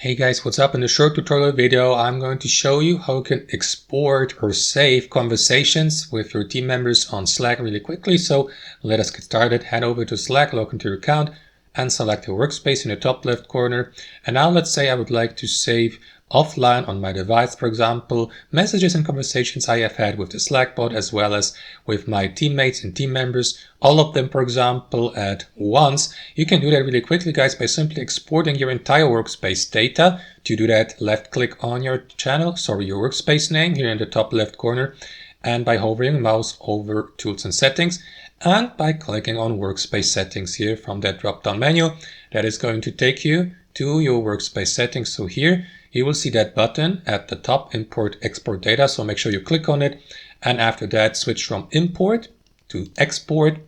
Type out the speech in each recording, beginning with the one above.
Hey guys, what's up? In this short tutorial video, I'm going to show you how you can export or save conversations with your team members on Slack really quickly. So let us get started. Head over to Slack, log into your account and select the workspace in the top left corner. And now let's say I would like to save offline on my device, for example, messages and conversations I have had with the Slack bot as well as with my teammates and team members, all of them, for example, at once. You can do that really quickly, guys, by simply exporting your entire workspace data. To do that, left click on your your workspace name here in the top left corner, and by hovering mouse over Tools and Settings, and by clicking on Workspace Settings here from that drop-down menu, that is going to take you to your workspace settings. So here you will see that button at the top, Import Export Data. So make sure you click on it, and after that switch from Import to Export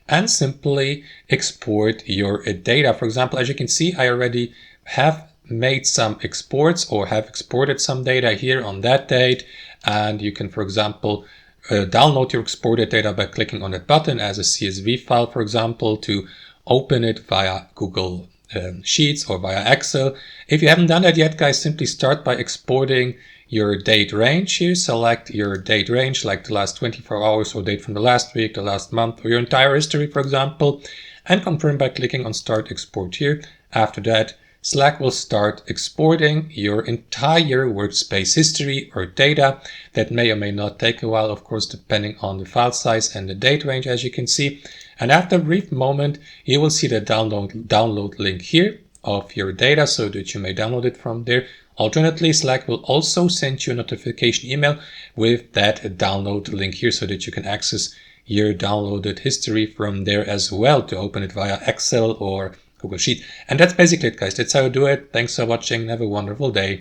and simply export your data. For example, as you can see, I already have made some exports or have exported some data here on that date, and you can, for example, download your exported data by clicking on that button as a CSV file, for example, to open it via Google Sheets or via Excel. If you haven't done that yet, guys, simply start by exporting your date range here. Select your date range, like the last 24 hours or date from the last week, the last month, or your entire history, for example, and confirm by clicking on Start Export here. After that, Slack will start exporting your entire workspace history or data. That may or may not take a while, of course, depending on the file size and the date range, as you can see. And after a brief moment, you will see the download link here of your data so that you may download it from there. Alternately, Slack will also send you a notification email with that download link here so that you can access your downloaded history from there as well to open it via Excel or Google Sheet. And that's basically it, guys. That's how you do it. Thanks for watching. Have a wonderful day.